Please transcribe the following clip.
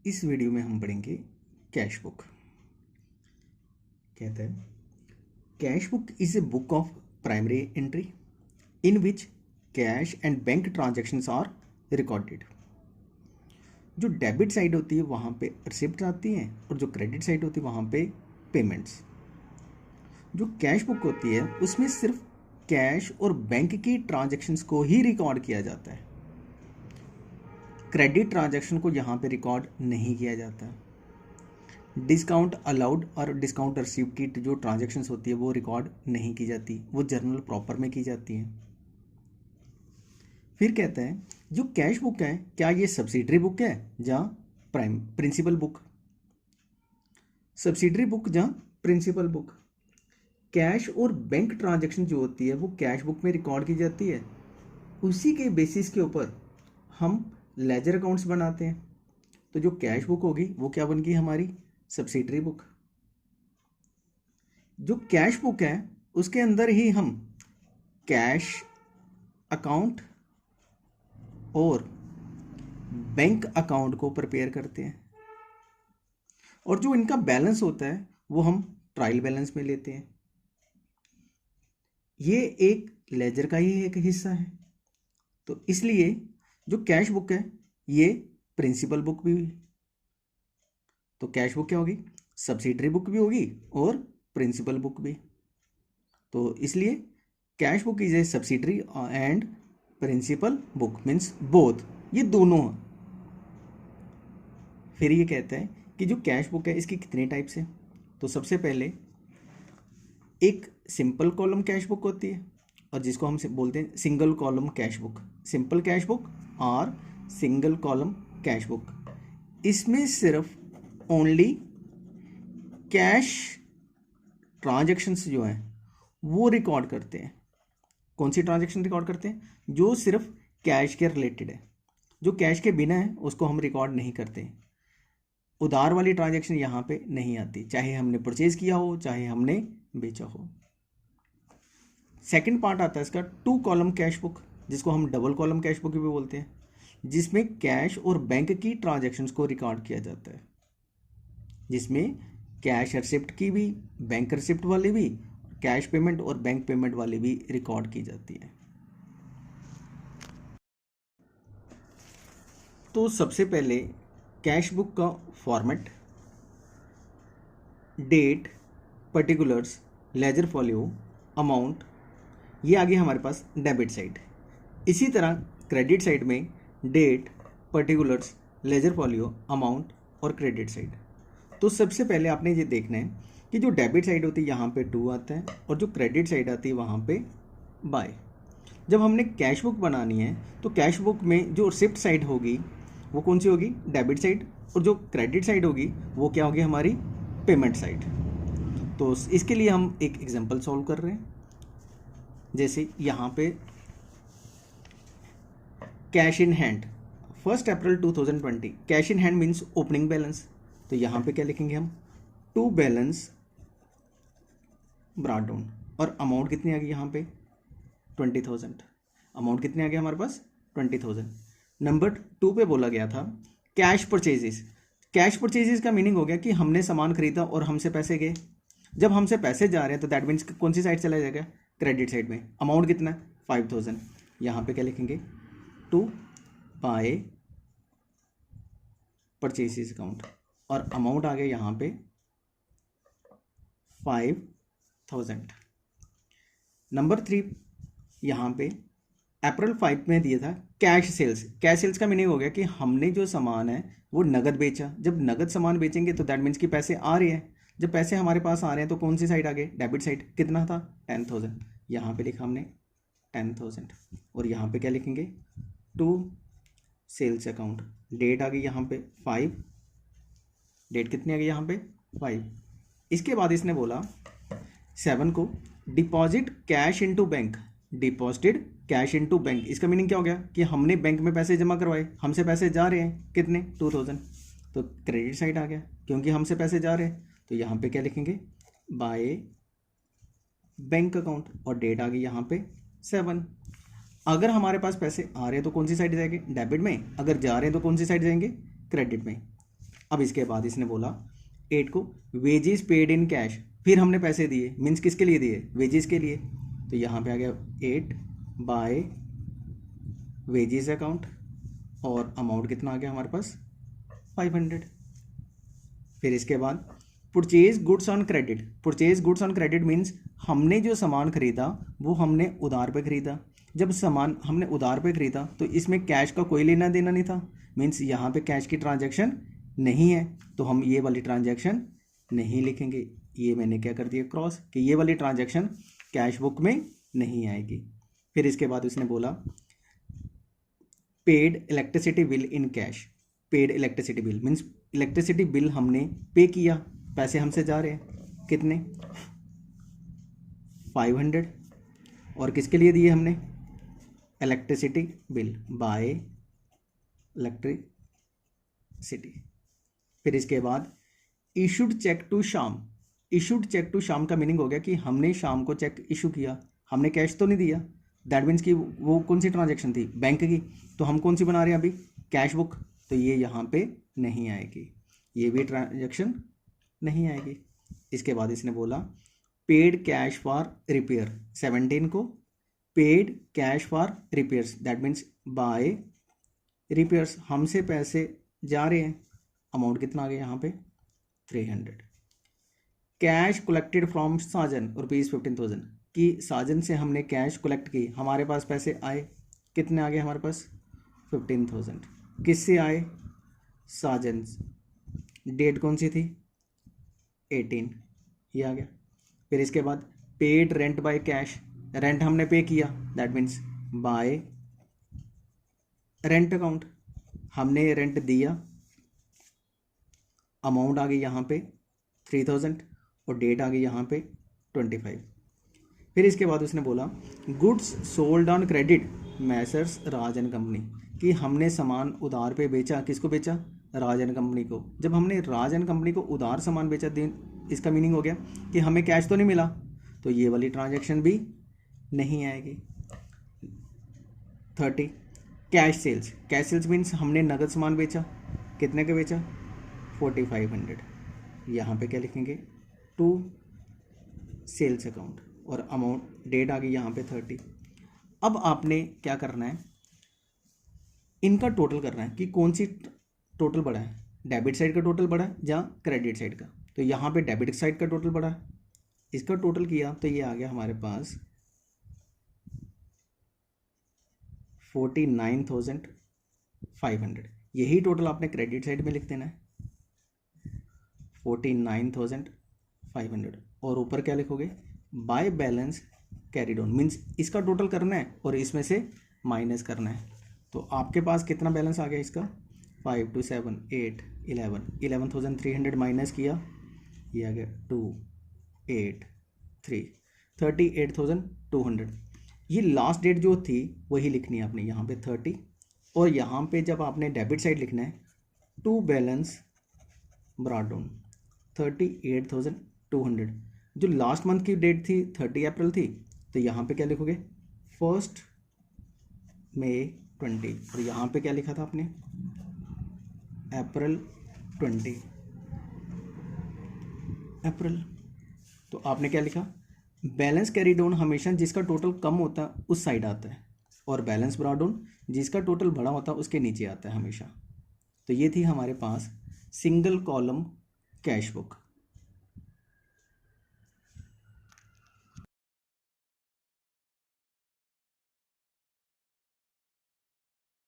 इस वीडियो में हम पढ़ेंगे कैश बुक। कहता है cash book is a book of primary entry in which cash and bank transactions are recorded. जो डेबिट साइड होती है वहाँ पे रिसिप्ट आती हैं और जो क्रेडिट साइड होती है वहाँ पे पेमेंट्स। जो कैश बुक होती है उसमें सिर्फ कैश और बैंक की ट्रांजैक्शंस को ही रिकॉर्ड किया जाता है। क्रेडिट ट्रांजैक्शन को यहाँ पे रिकॉर्ड नहीं किया जाता। डिस्काउंट अलाउड और डिस्काउंट रिसीव की जो ट्रांजैक्शंस होती है वो रिकॉर्ड नहीं की जाती, वो जर्नल प्रॉपर में की जाती हैं। फिर कहता है जो कैश बुक है क्या ये सब्सिडरी बुक है या प्रिंसिपल बुक। सब्सिडरी बुक या प्रिंसिपल बुक। कैश और बैंक ट्रांजैक्शन जो होती है वो कैश बुक में रिकॉर्ड की जाती है। उसी के बेसिस के ऊपर हम लेजर अकाउंट्स बनाते हैं। तो जो कैश बुक होगी वो क्या बन गई हमारी सब्सिडरी बुक। जो कैश बुक है उसके अंदर ही हम कैश अकाउंट और बैंक अकाउंट को प्रिपेयर करते हैं और जो इनका बैलेंस होता है वो हम ट्रायल बैलेंस में लेते हैं। ये एक लेजर का ही एक हिस्सा है, तो इसलिए जो कैश बुक है ये प्रिंसिपल बुक भी हुई। तो कैश बुक क्या होगी, सब्सिडरी बुक भी होगी और प्रिंसिपल बुक भी। तो इसलिए cash book is a subsidiary and principal book means both, ये दोनों हैं। फिर ये कहता है कि जो कैश बुक है इसकी कितने टाइप्स हैं। तो सबसे पहले एक सिंपल कॉलम कैश बुक होती है और जिसको हम बोलते हैं single column cash book, simple cash book और सिंगल कॉलम कैश बुक। इसमें सिर्फ ओनली कैश ट्रांजैक्शंस जो हैं वो रिकॉर्ड करते हैं। कौन सी ट्रांजैक्शन रिकॉर्ड करते हैं, जो सिर्फ कैश के रिलेटेड है। जो कैश के बिना है उसको हम रिकॉर्ड नहीं करते। उधार वाली ट्रांजैक्शन यहाँ पे नहीं आती, चाहे हमने परचेज किया हो चाहे हमने बेचा हो। सेकंड पार्ट आता है इसका टू कॉलम कैश बुक, जिसको हम डबल कॉलम कैश बुक भी बोलते हैं, जिसमें कैश और बैंक की ट्रांजैक्शंस को रिकॉर्ड किया जाता है। जिसमें कैश रिसिप्ट की भी, बैंक रिसिप्ट वाली भी, कैश पेमेंट और बैंक पेमेंट वाली भी रिकॉर्ड की जाती है। तो सबसे पहले कैश बुक का format, date, particulars, ledger folio, amount, ये आ गया हमारे पास डेबिट साइड। इसी तरह क्रेडिट साइड में date, particulars, ledger folio, amount और क्रेडिट साइड। तो सबसे पहले आपने ये देखना है कि जो डेबिट साइड होती है यहाँ पे 2 आता है और जो क्रेडिट साइड आती है वहाँ पे बाय। जब हमने कैश बुक बनानी है तो कैश बुक में जो रिसिप्ट साइड होगी वो कौन सी होगी, डेबिट साइड, और जो क्रेडिट साइड होगी वो क्या होगी हमारी पेमेंट साइड। तो इसके लिए हम एक एग्जांपल सॉल्व कर रहे हैं। जैसे यहाँ पे cash in hand 1 April 2020, cash in hand means opening balance. तो यहाँ पे क्या लिखेंगे हम, टू बैलेंस ब्रॉट डाउन, और अमाउंट कितनी आ गई यहाँ पे 20,000। अमाउंट कितने आ गया हमारे पास 20,000। नंबर 2 पे बोला गया था कैश परचेजेस। कैश परचेजेस का मीनिंग हो गया कि हमने सामान खरीदा और हमसे पैसे गए। जब हमसे पैसे जा रहे हैं तो दैट मीन्स कौन सी साइड चला जाएगा, क्रेडिट साइड में। अमाउंट कितना है 5,000। यहाँ पे क्या लिखेंगे, टू बाय परचेजेस अकाउंट, और अमाउंट आ गया यहाँ पे 5,000। नंबर 3 यहाँ पे अप्रैल 5 में दिया था कैश सेल्स। कैश सेल्स का मीनिंग हो गया कि हमने जो सामान है वो नगद बेचा। जब नगद सामान बेचेंगे तो दैट मीन्स कि पैसे आ रहे हैं। जब पैसे हमारे पास आ रहे हैं तो कौन सी साइड आ गई, डेबिट साइड। कितना था 10,000। यहाँ पे लिखा हमने 10,000 और यहाँ पे क्या लिखेंगे, टू सेल्स अकाउंट। डेट आ गई यहाँ पे 5, डेट कितनी आ गई यहाँ पे 5। इसके बाद इसने बोला 7 को deposit cash into bank, deposited cash into bank. इसका मीनिंग क्या हो गया कि हमने बैंक में पैसे जमा करवाए, हमसे पैसे जा रहे हैं कितने 2,000। तो क्रेडिट साइड आ गया क्योंकि हमसे पैसे जा रहे हैं। तो यहाँ पे क्या लिखेंगे, बाय बैंक अकाउंट, और डेट आ गई यहाँ पे 7। अगर हमारे पास पैसे आ रहे हैं तो कौन सी साइड जाएंगे, डेबिट में। अगर जा रहे हैं तो कौन सी साइड जाएंगे, क्रेडिट में। अब इसके बाद इसने बोला 8 को वेजेस पेड इन कैश, फिर हमने पैसे दिए, मीन्स किसके लिए दिए, वेजेस के लिए। तो यहाँ पे आ गया 8 बाय वेजेस अकाउंट, और अमाउंट कितना आ गया हमारे पास 500। फिर इसके बाद purchase goods on credit. Purchase goods on credit means हमने जो सामान खरीदा वो हमने उधार पे खरीदा। जब सामान हमने उधार पे खरीदा तो इसमें कैश का कोई लेना देना नहीं था, मीन्स यहाँ पे कैश की ट्रांजैक्शन नहीं है, तो हम ये वाली ट्रांजैक्शन नहीं लिखेंगे। ये मैंने क्या कर दिया क्रॉस, कि ये वाली ट्रांजैक्शन कैश बुक में नहीं आएगी। फिर इसके बाद उसने बोला paid electricity bill in cash. Paid electricity bill means electricity bill हमने पे किया, पैसे हमसे जा रहे हैं कितने 500, और किसके लिए दिए हमने, इलेक्ट्रिसिटी बिल बाय इलेक्ट्रिसिटी। फिर इसके बाद issued cheque to Shyam. Issued cheque to Shyam का मीनिंग हो गया कि हमने शाम को चेक इशू किया, हमने कैश तो नहीं दिया। दैट मीन्स कि वो कौन सी ट्रांजैक्शन थी, बैंक की, तो हम कौन सी बना रहे हैं अभी, कैश बुक, तो ये यहाँ पे नहीं आएगी, ये भी ट्रांजैक्शन नहीं आएगी। इसके बाद इसने बोला पेड कैश फॉर रिपेयर। 17 को paid cash for repairs, that means by repairs, हमसे पैसे जा रहे हैं, अमाउंट कितना आ गया यहाँ पे 300। कैश कलेक्टेड फ्रॉम साजन ₹15,000, कि साजन से हमने कैश कलेक्ट की, हमारे पास पैसे आए, कितने आ गए हमारे पास 15,000। किससे आए, साजन। डेट कौन सी थी 18, ये आ गया। फिर इसके बाद paid rent by cash, rent हमने पे किया, that means by rent account, हमने रेंट दिया, अमाउंट आ गई यहाँ पे 3000 और डेट आ गई यहाँ पे 25। फिर इसके बाद उसने बोला goods sold on credit Messrs Rajan company, कि हमने सामान उधार पे बेचा, किसको बेचा, राजन कंपनी को। जब हमने राजन कंपनी को उधार सामान बेचा, इसका मीनिंग हो गया कि हमें कैश तो नहीं मिला, तो ये वाली ट्रांजैक्शन भी नहीं आएगी। 30 cash sales. Cash sales means हमने नगद सामान बेचा, कितने का बेचा 4500, यहाँ पे क्या लिखेंगे टू सेल्स अकाउंट, और अमाउंट डेट आ गई यहाँ पे 30। अब आपने क्या करना है, इनका टोटल करना है कि कौन सी टोटल बड़ा है, डेबिट साइड का टोटल बड़ा है या क्रेडिट साइड का। तो यहाँ पे डेबिट साइड का टोटल बड़ा है, इसका टोटल किया तो ये आ गया हमारे पास 49,500। यही टोटल आपने क्रेडिट साइड में लिख देना है 49,500, और ऊपर क्या लिखोगे by balance carried on, means इसका टोटल करना है और इसमें से माइनस करना है। तो आपके पास कितना बैलेंस आ गया इसका 5 2 7 8 11 11,300 माइनस किया, ये आ गया 2 8 3 38,200। ये लास्ट डेट जो थी वही लिखनी है आपने यहाँ पे 30, और यहाँ पे जब आपने डेबिट साइड लिखना है टू बैलेंस ब्रॉट डाउन 38,200। जो लास्ट मंथ की डेट थी 30 अप्रैल थी, तो यहाँ पे क्या लिखोगे 1 मई 20, और यहाँ पे क्या लिखा था आपने अप्रैल 20 अप्रैल। तो आपने क्या लिखा बैलेंस कैरी डाउन हमेशा जिसका टोटल कम होता है उस साइड आता है, और बैलेंस ब्रॉट डाउन जिसका टोटल बड़ा होता है उसके नीचे आता है हमेशा। तो ये थी हमारे पास सिंगल कॉलम कैश बुक।